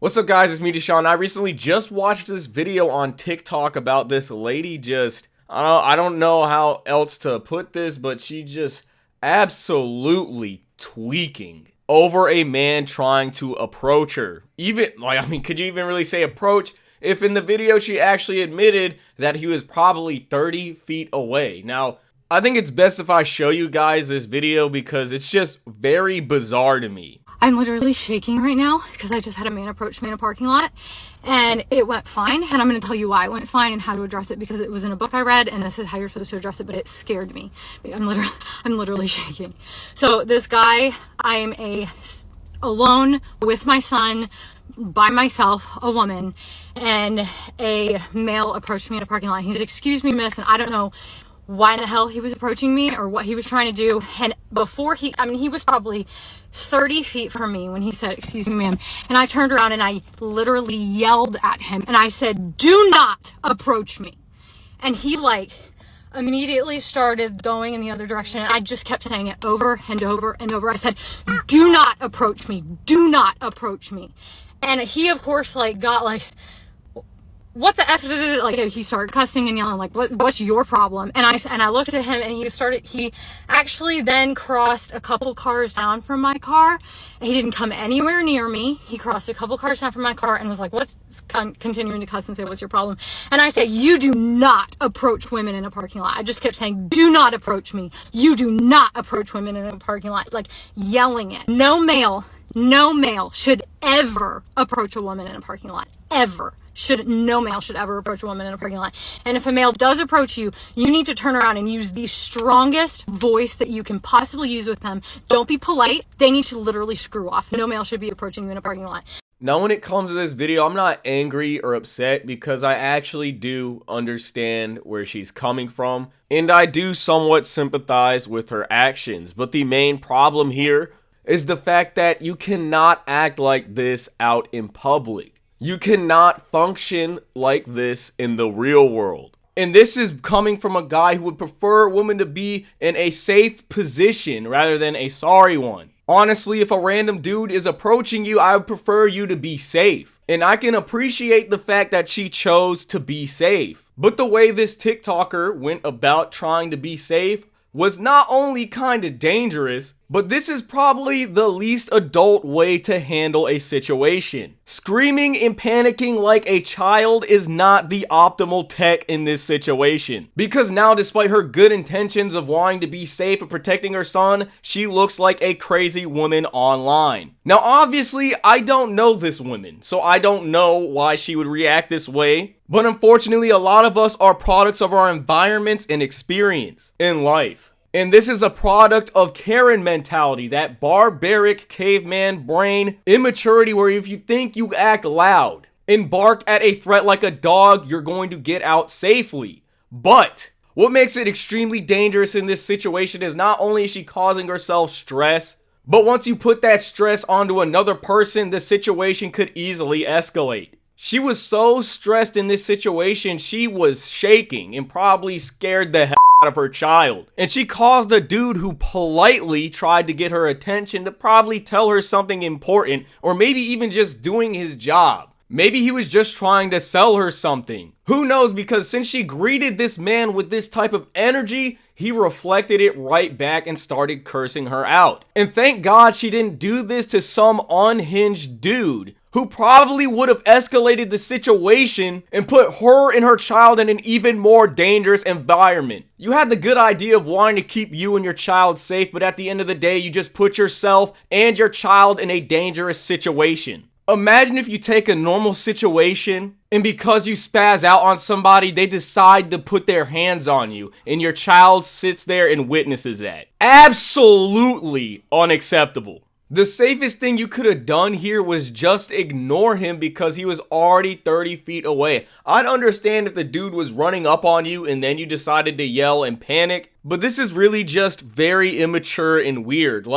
What's up guys, it's me Deshaun. I recently just watched this video on TikTok about this lady I don't know how else to put this, but she just absolutely tweaking over a man trying to approach her. Could you even really say approach if in the video she actually admitted that he was probably 30 feet away? Now, I think it's best if I show you guys this video because it's just very bizarre to me. I'm literally shaking right now because I just had a man approach me in a parking lot and it went fine. And I'm going to tell you why it went fine and how to address it, because it was in a book I read and this is how you're supposed to address it, but it scared me. I'm literally shaking. So this guy, I'm alone with my son, by myself, a woman, and a male approached me in a parking lot. He's, "Excuse me, miss," and I don't know why in the hell he was approaching me or what he was trying to do. And before he was probably 30 feet from me when he said, "Excuse me, ma'am." And I turned around and I literally yelled at him and I said, "Do not approach me." And he immediately started going in the other direction. And I just kept saying it over and over and over. I said, "Do not approach me. Do not approach me." And he, of course, got what the F, he started cussing and yelling, what's your problem? And I looked at him and he actually then crossed a couple cars down from my car, and he didn't come anywhere near me. He crossed a couple cars down from my car and was like, continuing to cuss and say, "What's your problem?" And I said, "You do not approach women in a parking lot." I just kept saying, "Do not approach me. You do not approach women in a parking lot," yelling it. No male should ever approach a woman in a parking lot. Ever. No male should ever approach a woman in a parking lot. And if a male does approach you, you need to turn around and use the strongest voice that you can possibly use with them. Don't be polite. They need to literally screw off. No male should be approaching you in a parking lot. Now, when it comes to this video, I'm not angry or upset because I actually do understand where she's coming from, and I do somewhat sympathize with her actions. But the main problem here is the fact that you cannot act like this out in public. You cannot function like this in the real world. And this is coming from a guy who would prefer a woman to be in a safe position rather than a sorry one. Honestly, if a random dude is approaching you, I would prefer you to be safe. And I can appreciate the fact that she chose to be safe. But the way this TikToker went about trying to be safe was not only kind of dangerous, but this is probably the least adult way to handle a situation. Screaming and panicking like a child is not the optimal tech in this situation. Because now, despite her good intentions of wanting to be safe and protecting her son, she looks like a crazy woman online. Now, obviously, I don't know this woman, so I don't know why she would react this way. But unfortunately, a lot of us are products of our environments and experience in life. And this is a product of Karen mentality, that barbaric caveman brain immaturity where if you think you act loud and bark at a threat like a dog, you're going to get out safely. But what makes it extremely dangerous in this situation is not only is she causing herself stress, but once you put that stress onto another person, the situation could easily escalate. She was so stressed in this situation, she was shaking and probably scared the hell out of her child. And she caused a dude who politely tried to get her attention to probably tell her something important, or maybe even just doing his job. Maybe he was just trying to sell her something. Who knows, because since she greeted this man with this type of energy, he reflected it right back and started cursing her out. And thank God she didn't do this to some unhinged dude who probably would have escalated the situation and put her and her child in an even more dangerous environment. You had the good idea of wanting to keep you and your child safe, but at the end of the day, you just put yourself and your child in a dangerous situation. Imagine if you take a normal situation and because you spaz out on somebody, they decide to put their hands on you and your child sits there and witnesses that. Absolutely unacceptable. The safest thing you could have done here was just ignore him because he was already 30 feet away. I'd understand if the dude was running up on you and then you decided to yell and panic, but this is really just very immature and weird.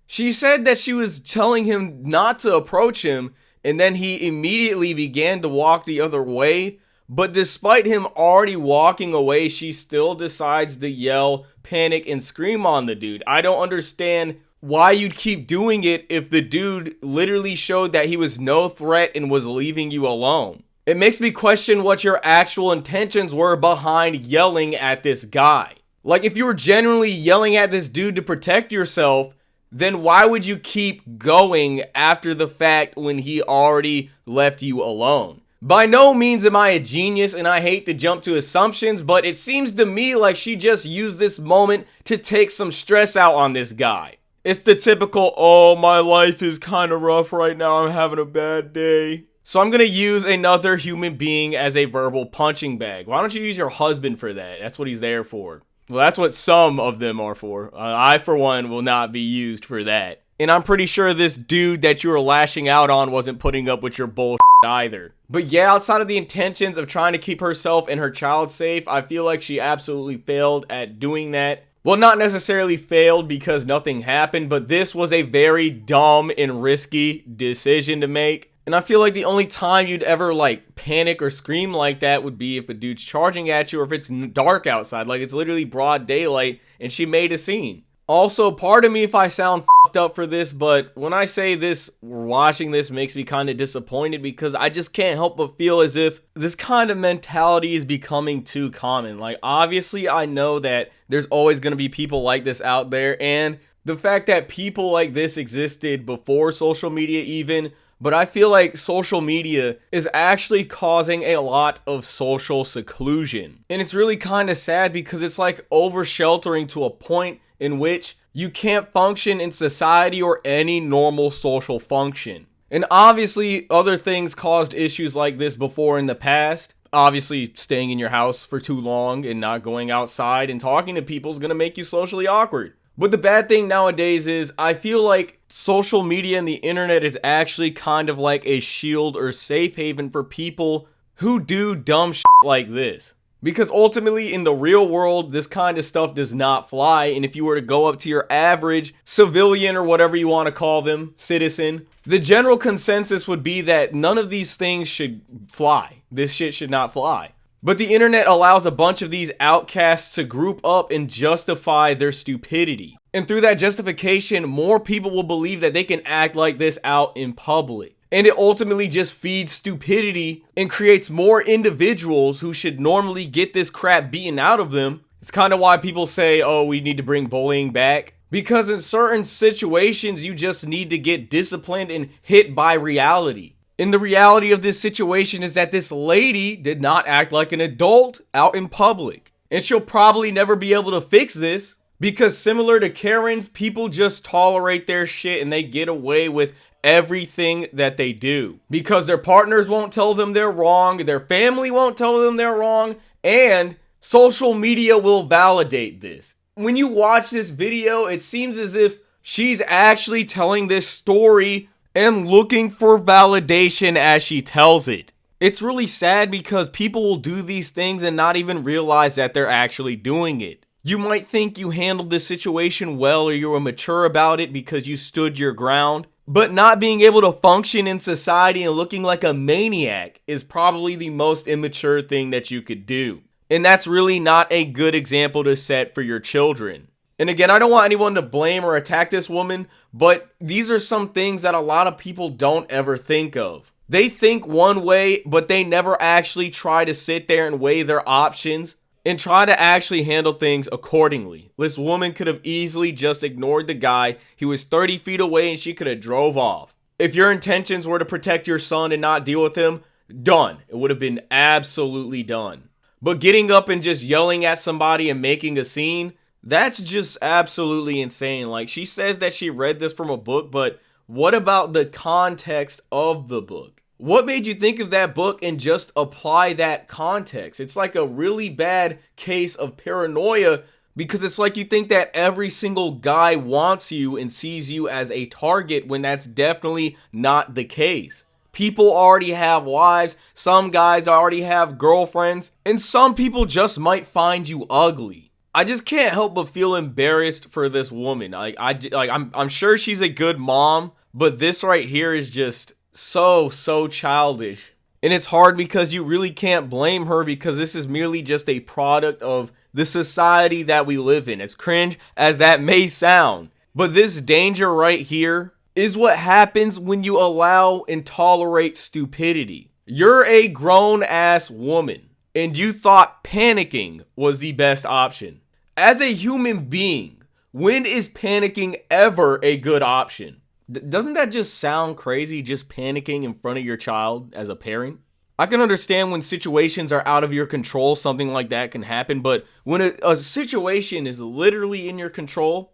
She said that she was telling him not to approach him, and then he immediately began to walk the other way. But despite him already walking away, she still decides to yell, panic, and scream on the dude. I don't understand why you'd keep doing it if the dude literally showed that he was no threat and was leaving you alone. It makes me question what your actual intentions were behind yelling at this guy. Like, if you were genuinely yelling at this dude to protect yourself, then why would you keep going after the fact when he already left you alone? By no means am I a genius, and I hate to jump to assumptions, but it seems to me like she just used this moment to take some stress out on this guy. It's the typical, oh, my life is kind of rough right now, I'm having a bad day. So I'm going to use another human being as a verbal punching bag. Why don't you use your husband for that? That's what he's there for. Well, that's what some of them are for. I, for one, will not be used for that. And I'm pretty sure this dude that you were lashing out on wasn't putting up with your bullshit either. But yeah, outside of the intentions of trying to keep herself and her child safe, I feel like she absolutely failed at doing that. Well, not necessarily failed because nothing happened, but this was a very dumb and risky decision to make. And I feel like the only time you'd ever like panic or scream like that would be if a dude's charging at you or if it's dark outside, like it's literally broad daylight and she made a scene. Also, pardon me if I sound fucked up for this, but when I say this, watching this makes me kind of disappointed because I just can't help but feel as if this kind of mentality is becoming too common. Like, obviously, I know that there's always going to be people like this out there, and the fact that people like this existed before social media even, but I feel like social media is actually causing a lot of social seclusion. And it's really kind of sad because it's like over-sheltering to a point in which you can't function in society or any normal social function. And obviously, other things caused issues like this before in the past. Obviously, staying in your house for too long and not going outside and talking to people is going to make you socially awkward. But the bad thing nowadays is I feel like social media and the internet is actually kind of like a shield or safe haven for people who do dumb shit like this. Because ultimately in the real world, this kind of stuff does not fly. And if you were to go up to your average civilian or whatever you want to call them, citizen, the general consensus would be that none of these things should fly. This shit should not fly. But the internet allows a bunch of these outcasts to group up and justify their stupidity. And through that justification, more people will believe that they can act like this out in public. And it ultimately just feeds stupidity and creates more individuals who should normally get this crap beaten out of them. It's kind of why people say, oh, we need to bring bullying back. Because in certain situations, you just need to get disciplined and hit by reality. And the reality of this situation is that this lady did not act like an adult out in public. And she'll probably never be able to fix this because similar to Karens, people just tolerate their shit and they get away with everything that they do. Because their partners won't tell them they're wrong, their family won't tell them they're wrong, and social media will validate this. When you watch this video, it seems as if she's actually telling this story and looking for validation as she tells it. It's really sad because people will do these things and not even realize that they're actually doing it. You might think you handled this situation well or you were mature about it because you stood your ground, but not being able to function in society and looking like a maniac is probably the most immature thing that you could do. And that's really not a good example to set for your children. And again, I don't want anyone to blame or attack this woman, but these are some things that a lot of people don't ever think of. They think one way, but they never actually try to sit there and weigh their options and try to actually handle things accordingly. This woman could have easily just ignored the guy. He was 30 feet away and she could have drove off. If your intentions were to protect your son and not deal with him, done. It would have been absolutely done. But getting up and just yelling at somebody and making a scene, that's just absolutely insane. Like, she says that she read this from a book, but what about the context of the book? What made you think of that book and just apply that context? It's like a really bad case of paranoia because it's like you think that every single guy wants you and sees you as a target when that's definitely not the case. People already have wives, some guys already have girlfriends, and some people just might find you ugly. I just can't help but feel embarrassed for this woman. I'm sure she's a good mom, but this right here is just so childish. And it's hard because you really can't blame her because this is merely just a product of the society that we live in. As cringe as that may sound, But this danger right here is what happens when you allow and tolerate stupidity. You're a grown-ass woman, and you thought panicking was the best option. As a human being, when is panicking ever a good option? Doesn't that just sound crazy, just panicking in front of your child as a parent? I can understand when situations are out of your control, something like that can happen, but when a situation is literally in your control,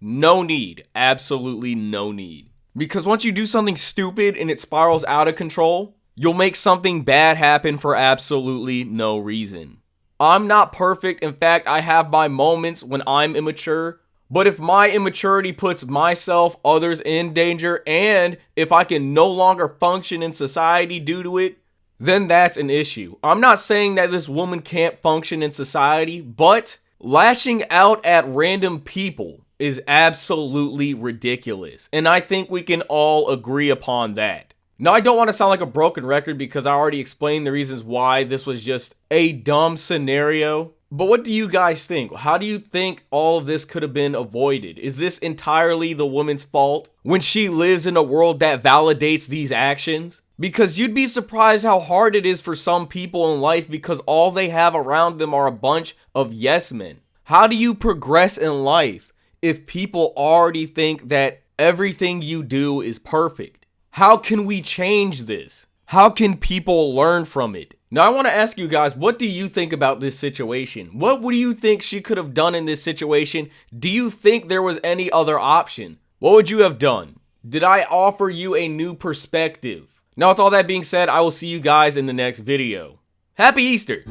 no need, absolutely no need. Because once you do something stupid and it spirals out of control, you'll make something bad happen for absolutely no reason. I'm not perfect. In fact, I have my moments when I'm immature. But if my immaturity puts myself, others in danger, and if I can no longer function in society due to it, then that's an issue. I'm not saying that this woman can't function in society, but lashing out at random people is absolutely ridiculous. And I think we can all agree upon that. Now, I don't want to sound like a broken record because I already explained the reasons why this was just a dumb scenario. But what do you guys think? How do you think all of this could have been avoided? Is this entirely the woman's fault when she lives in a world that validates these actions? Because you'd be surprised how hard it is for some people in life because all they have around them are a bunch of yes men. How do you progress in life if people already think that everything you do is perfect? How can we change this? How can people learn from it? Now, I want to ask you guys, what do you think about this situation? What do you think she could have done in this situation? Do you think there was any other option? What would you have done? Did I offer you a new perspective? Now, with all that being said, I will see you guys in the next video. Happy Easter!